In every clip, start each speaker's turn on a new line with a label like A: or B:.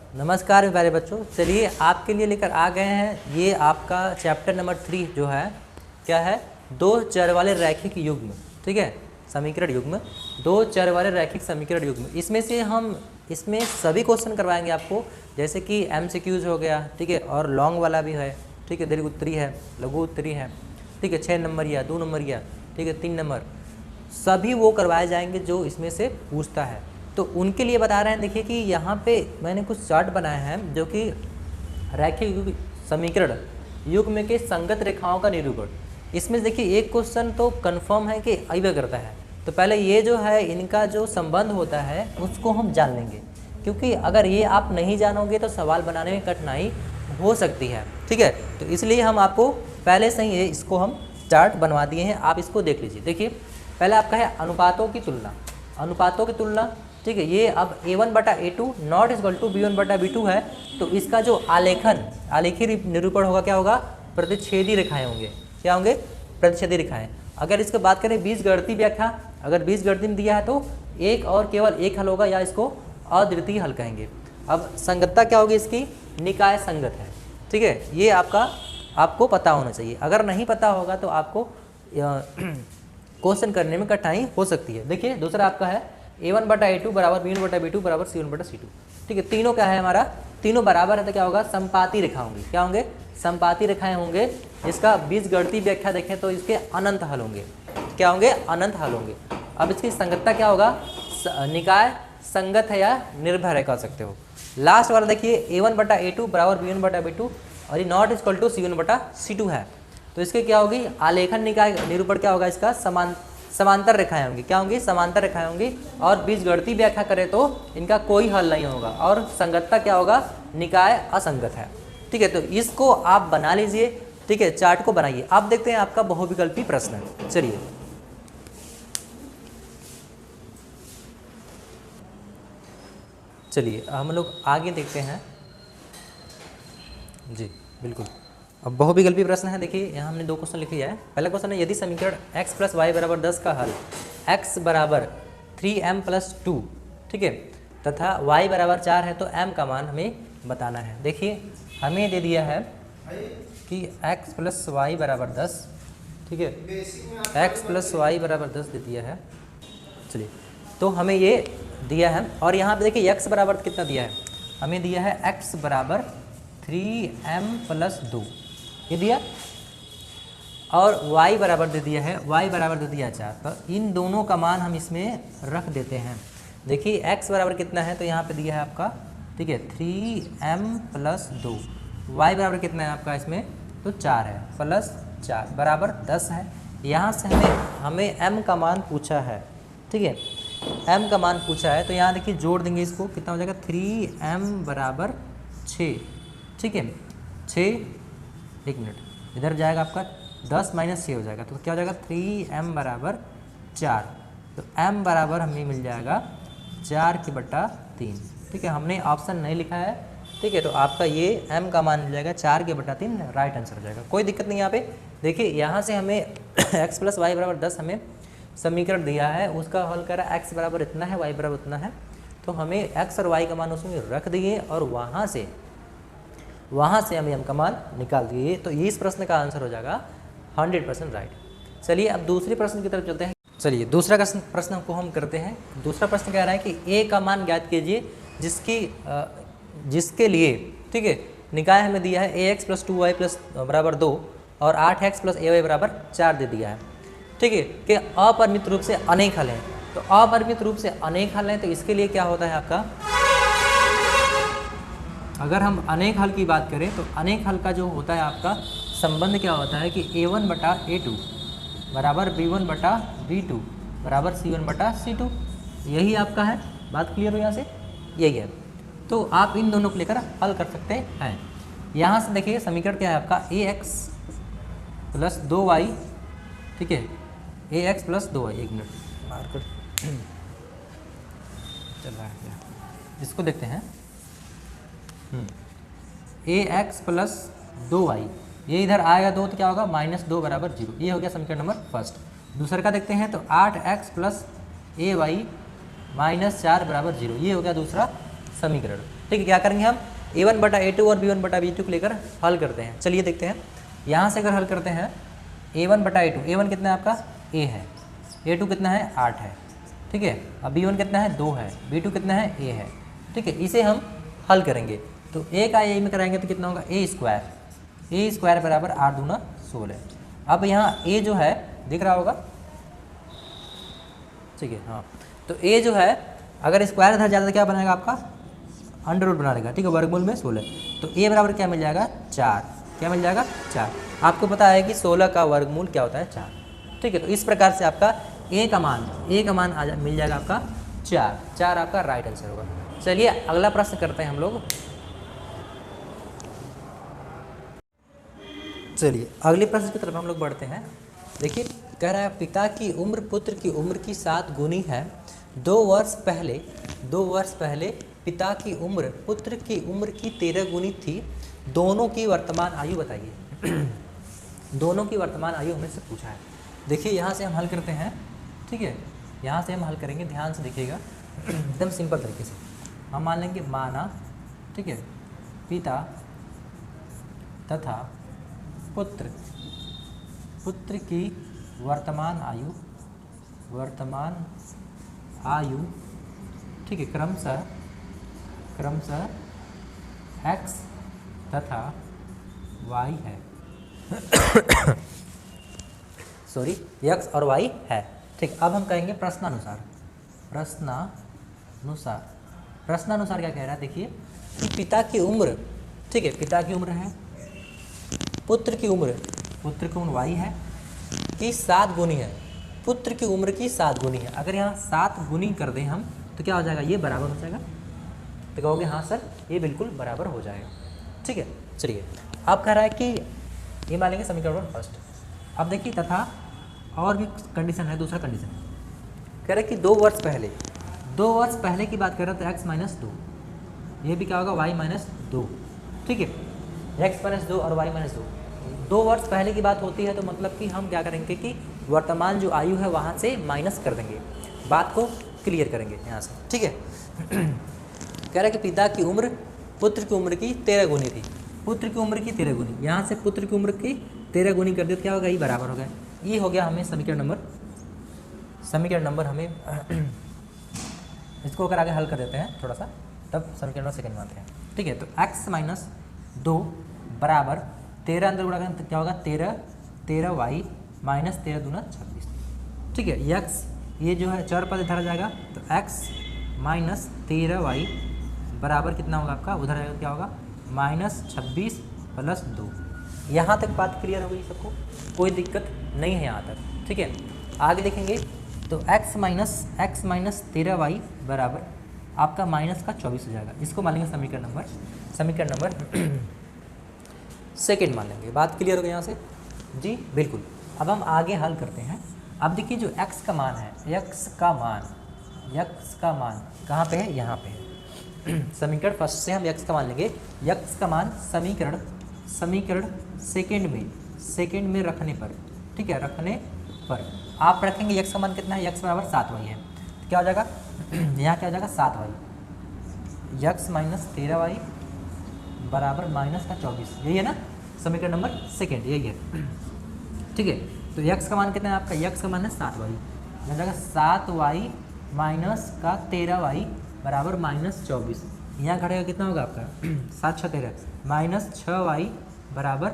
A: नमस्कार प्यारे बच्चों, चलिए आपके लिए लेकर आ गए हैं ये आपका चैप्टर नंबर 3 जो है क्या है, दो चर वाले रैखिक युग्म। ठीक है, समीकरण युग्म, दो चर वाले रैखिक समीकरण युग्म। इसमें से हम इसमें सभी क्वेश्चन करवाएंगे आपको, जैसे कि MCQs हो गया, ठीक है, और लॉन्ग वाला भी है, ठीक है, दीर्घ उत्तरी है, लघु उत्तरी है, ठीक है, 6 नंबर या 2 नंबर या, ठीक है, 3 नंबर, सभी वो करवाए जाएंगे जो इसमें से पूछता है। तो उनके लिए बता रहे हैं, देखिए कि यहाँ पे मैंने कुछ चार्ट बनाए हैं जो कि रैखिक समीकरण युग्म के संगत रेखाओं का निरूपण। इसमें देखिए एक क्वेश्चन तो कंफर्म है कि अइबे करता है, तो पहले ये जो है इनका जो संबंध होता है उसको हम जान लेंगे, क्योंकि अगर ये आप नहीं जानोगे तो सवाल बनाने में कठिनाई हो सकती है। ठीक है, तो इसलिए हम आपको पहले से ही इसको हम चार्ट बनवा दिए हैं, आप इसको देख लीजिए। देखिए पहले आपका है अनुपातों की तुलना, अनुपातों की तुलना। ठीक है, ये अब A1/A2 not equal to B1/B2 है, तो इसका जो आलेखी निरूपण होगा क्या होगा, प्रतिच्छेदी रेखाएं होंगे। क्या होंगे, प्रतिच्छेदी रेखाएं। अगर इसकी बात करें बीजगणितीय व्याख्या, अगर बीजगणितीय में दिया है तो एक और केवल एक हल होगा या इसको अद्वितीय हल कहेंगे। अब संगतता क्या होगी इसकी, निकाय संगत है। ठीक है, ये आपको पता होना चाहिए, अगर नहीं पता होगा तो आपको क्वेश्चन करने में कठिनाई हो सकती है। देखिए दूसरा आपका है A1/A2 बराबर B1/B2 बराबर C1/C2। ठीक है, तीनों क्या है हमारा, तीनों बराबर है तो क्या होगा, समपाती रेखा होंगी। क्या होंगे, समपाती रेखाएं होंगे। इसका बीजगणितीय व्याख्या देखें तो इसके अनंत हल होंगे। क्या होंगे, अनंत हल होंगे। अब इसकी संगतता क्या होगा, निकाय संगत है या निर्भर है कह सकते हो। लास्ट वाला देखिए A1/A2 बराबर B1/B2 और ये नॉट इक्वल टू C1/C2 है, तो इसके क्या होगी, आलेखन निकाय निरूपण क्या होगा, इसका समांतर रेखाएं होंगी। क्या होंगी, समांतर रेखाएं होंगी। और बीजगणितीय व्याख्या करें तो इनका कोई हल नहीं होगा। और संगतता क्या होगा, निकाय असंगत है। ठीक है, तो इसको आप बना लीजिए। ठीक है, चार्ट को बनाइए। आप देखते हैं आपका बहुविकल्पी प्रश्न है। चलिए हम लोग आगे देखते हैं जी, बिल्कुल। अब बहुविकल्पी प्रश्न है। देखिए यहाँ हमने दो क्वेश्चन लिख लिया है। पहला क्वेश्चन है, यदि समीकरण x + y = 10 का हल x = 3m + 2, ठीक है, तथा y = 4 है तो m का मान हमें बताना है। देखिए हमें दे दिया है कि x + y = 10, ठीक है, x + y = 10 दे दिया है। चलिए, तो हमें ये दिया है और यहाँ पे देखिए x बराबर कितना दिया है, हमें दिया है x = 3m + 2 ये दिया, और y बराबर दे दिया है, y बराबर दे दिया 4। तो इन दोनों का मान हम इसमें रख देते हैं। देखिए x बराबर कितना है, तो यहाँ पे दिया है आपका, ठीक है, 3m + 2, y बराबर कितना है आपका इसमें, तो 4 है, +4 बराबर 10 है। यहाँ से हमें m का मान पूछा है। ठीक है, m का मान पूछा है, तो यहाँ देखिए जोड़ देंगे इसको, कितना हो जाएगा, 3m = 6। ठीक है, 6, एक मिनट इधर जाएगा आपका, 10 - 6 हो जाएगा, तो क्या हो जाएगा, 3m = 4। तो m बराबर हमें मिल जाएगा 4/3। ठीक है, हमने ऑप्शन नहीं लिखा है। ठीक है, तो आपका ये m का मान मिल जाएगा 4/3, राइट आंसर हो जाएगा। कोई दिक्कत नहीं यहाँ पे। देखिए यहाँ से हमें x + y = 10 हमें समीकरण दिया है, उसका हल कर रहा है, x बराबर इतना है, y बराबर उतना है, तो हमें x और y का मान उसमें रख दिए और वहाँ से हमें m का मान निकाल दिए। तो इस प्रश्न का आंसर हो जाएगा 100% राइट। चलिए अब दूसरे प्रश्न की तरफ चलते हैं। चलिए दूसरा प्रश्न को हम करते हैं। दूसरा प्रश्न कह रहा है कि a का मान ज्ञात कीजिए जिसके लिए, ठीक है, निकाय हमें दिया है ax + 2y = 2 और 8x + ay = 4 दे दिया है। ठीक है, कि अपरिमित रूप से अनेक हल हैं। तो अपरिमित रूप से अनेक हल हैं, तो इसके लिए क्या होता है आपका, अगर हम अनेक हल की बात करें तो अनेक हल का जो होता है आपका संबंध क्या होता है कि A1/A2 = B1/B2 = C1/C2। यही आपका है, बात क्लियर हो यहाँ से, यही है। तो आप इन दोनों को लेकर हल कर सकते हैं। यहाँ से देखिए समीकरण क्या है आपका, ax + 2y, ठीक है, ax + 2y, एक मिनट मार्कर चल रहा है, इसको देखते हैं। ax + 2y, ये इधर आएगा 2 तो क्या होगा, -2 = 0। ये हो गया समीकरण नंबर फर्स्ट। दूसरे का देखते हैं तो 8x + ay - 4 = 0, ये हो गया दूसरा समीकरण। ठीक है, क्या करेंगे हम a1/a2 और b1/b2 को लेकर हल करते हैं। चलिए देखते हैं, यहाँ से अगर हल करते हैं a1/a2, a1 कितना है आपका a है, a2 कितना है 8 है, ठीक है, अब b1 कितना है 2 है, b2 कितना है a है, ठीक है, इसे हम हल करेंगे तो a का a में कराएंगे तो कितना होगा a स्क्वायर बराबर 8 दूना 16। अब यहाँ a जो है दिख रहा होगा, ठीक है, हाँ, तो a जो है अगर स्क्वायर इधर ज़्यादा क्या बनेगा आपका अंडर रूट बना देगा, ठीक है, वर्गमूल में 16, तो a बराबर क्या मिल जाएगा 4, क्या मिल जाएगा 4। आपको पता है कि 16 का वर्गमूल क्या होता है 4, ठीक है, तो इस प्रकार से आपका a का मान मिल जाएगा आपका 4 आपका राइट आंसर होगा। चलिए अगला प्रश्न करते हैं हम लोग। चलिए अगले प्रश्न की तरफ हम लोग बढ़ते हैं। देखिए कह रहा है पिता की उम्र पुत्र की उम्र की 7 गुनी है। 2 वर्ष पहले पिता की उम्र पुत्र की उम्र की 13 गुनी थी। दोनों की वर्तमान आयु बताइए। दोनों की वर्तमान आयु हमने से पूछा है। देखिए यहाँ से हम हल करते हैं, ठीक है, यहाँ से हम हल करेंगे, ध्यान से देखिएगा एकदम सिंपल तरीके से। हम मान लेंगे माना, ठीक है, पिता तथा पुत्र की वर्तमान आयु, ठीक है, क्रमशः x तथा y है। सॉरी, x और y है, ठीक। अब हम कहेंगे प्रश्नानुसार क्या कह रहा है, देखिए कि पिता की उम्र, ठीक है, पिता की उम्र है, पुत्र की उम्र y है कि 7 गुनी है, पुत्र की उम्र की 7 गुनी है। अगर यहाँ 7 गुनी कर दें हम तो क्या हो जाएगा, ये बराबर हो जाएगा। तो कहोगे हाँ सर ये बिल्कुल बराबर हो जाएगा, ठीक है। चलिए अब कह रहा है कि ये मान लेंगे समीकरण फर्स्ट। अब देखिए तथा और भी कंडीशन है, दूसरा कंडीशन कह रहा है कि 2 वर्ष पहले की बात कर रहे हैं तो x माइनस 2, ये भी क्या होगा y माइनस 2, ठीक है, x माइनस 2 और y माइनस 2। 2 वर्ष पहले की बात होती है तो मतलब कि हम क्या करेंगे कि वर्तमान जो आयु है वहाँ से माइनस कर देंगे, बात को क्लियर करेंगे यहाँ से, ठीक है। कह रहा है कि पिता की उम्र पुत्र की उम्र की 13 गुनी थी, पुत्र की उम्र की 13 गुनी, यहाँ से पुत्र की उम्र की 13 गुनी कर दिया तो क्या होगा, ये बराबर हो गया। ये हो गया हमें समीकरण नंबर हमें इसको अगर आगे हल कर देते हैं थोड़ा सा, तब समीकरण नंबर सेकंड में आते हैं, ठीक है। तो x माइनस 2 बराबर 13 अंदर गुणा करें तो क्या होगा 13y माइनस 13 दूना 26, ठीक है। x ये जो है चार पद इधर आ जाएगा तो x माइनस 13y बराबर कितना होगा आपका, उधर आएगा क्या होगा माइनस 26 प्लस 2। यहाँ तक बात क्लियर हो गई सबको, कोई दिक्कत नहीं है यहाँ तक, ठीक है। आगे देखेंगे तो x माइनस 13y बराबर आपका माइनस का 24 हो जाएगा। इसको मान लेंगे समीकरण नंबर सेकेंड मान लेंगे। बात क्लियर हो गई यहाँ से जी, बिल्कुल। अब हम आगे हल करते हैं। अब देखिए जो x का मान है, x का मान कहाँ पे है, यहाँ पे है। समीकरण फर्स्ट से हम x का मान लेंगे। x का मान समीकरण सेकेंड में रखने पर, ठीक है, रखने पर आप रखेंगे x का मान कितना है, x बराबर 7y है, तो क्या हो जाएगा यहाँ क्या हो जाएगा 7y, x माइनस 13y बराबर माइनस का 24, यही है ना समीकरण नंबर सेकेंड, यही है, ठीक है। तो x का मान कितना है आपका, x का मान है 7y, हो जाएगा 7y माइनस का 13y बराबर माइनस 24। यहाँ घटेगा कितना होगा आपका 7 6 13 माइनस 6y बराबर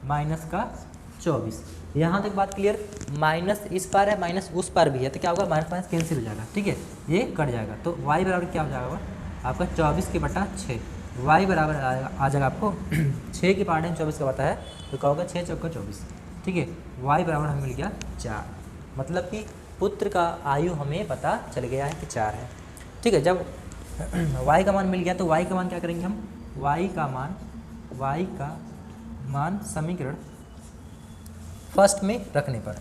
A: माइनस का 24। यहाँ तक बात क्लियर। माइनस इस पार है, माइनस उस पार भी है, तो क्या होगा माइनस माइनस कैंसिल हो जाएगा, ठीक है, ये कट जाएगा। तो y बराबर क्या हो जाएगा आपका 24/6, y बराबर आ जाएगा आपको 6 के पार्ट में 24 का बता है तो क्या होगा 6 चौका 24, ठीक है। y बराबर हमें मिल गया 4, मतलब कि पुत्र का आयु हमें पता चल गया है कि 4 है, ठीक है। जब y का मान मिल गया तो y का मान क्या करेंगे हम, y का मान समीकरण फर्स्ट में रखने पर,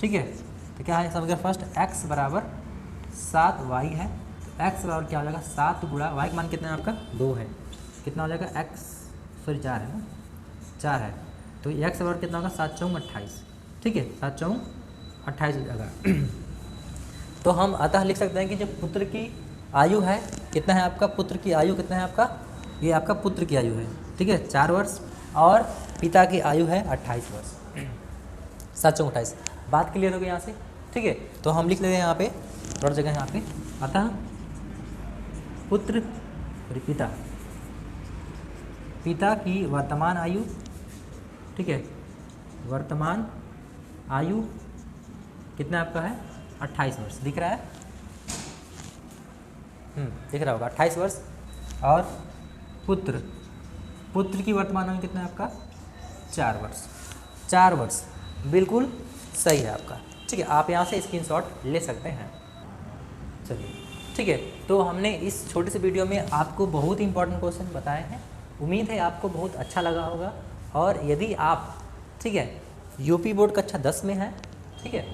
A: ठीक है। तो क्या है समीकरण फर्स्ट, x बराबर 7y है, तो x बराबर क्या हो जाएगा 7 गुणा y का मान कितना है आपका 2 है, कितना हो जाएगा 4 है ना, 4 है, तो x बराबर कितना होगा 7 चौंग 28, ठीक है, 7 चौंग 28 हो जाएगा। तो हम अतः लिख सकते हैं कि जो पुत्र की आयु है कितना है आपका, पुत्र की आयु कितना है आपका, ये आपका पुत्र की आयु है, ठीक है 4 वर्ष, और पिता की आयु है 28 वर्ष। 7 × 28, बात क्लियर हो गई यहाँ से, ठीक है। तो हम लिख लेते हैं यहाँ पे थोड़ा जगह यहाँ पे, अतः पुत्र और पिता की वर्तमान आयु, ठीक है, वर्तमान आयु कितना आपका है 28 वर्ष, दिख रहा है, दिख रहा होगा 28 वर्ष, और पुत्र की वर्तमान आयु कितना है आपका 4 वर्ष, 4 वर्ष बिल्कुल सही है आपका, ठीक है। आप यहाँ से स्क्रीनशॉट ले सकते हैं। चलिए ठीक है, तो हमने इस छोटे से वीडियो में आपको बहुत इंपॉर्टेंट क्वेश्चन बताए हैं, उम्मीद है आपको बहुत अच्छा लगा होगा। और यदि आप, ठीक है, यूपी बोर्ड कक्षा 10 में है, ठीक है,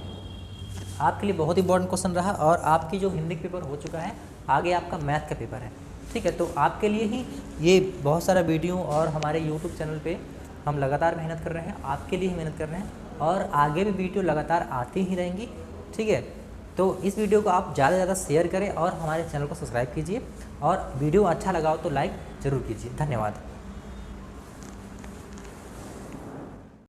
A: आपके लिए बहुत इंपॉर्टेंट क्वेश्चन रहा, और आपकी जो हिंदी पेपर हो चुका है, आगे आपका मैथ का पेपर है, ठीक है। तो आपके लिए ही ये बहुत सारा वीडियो और हमारे यूट्यूब चैनल पे हम लगातार मेहनत कर रहे हैं, आपके लिए ही मेहनत कर रहे हैं, और आगे भी वीडियो लगातार आती ही रहेंगी, ठीक है। तो इस वीडियो को आप ज़्यादा से ज़्यादा शेयर करें और हमारे चैनल को सब्सक्राइब कीजिए, और वीडियो अच्छा लगा हो तो लाइक ज़रूर कीजिए। धन्यवाद।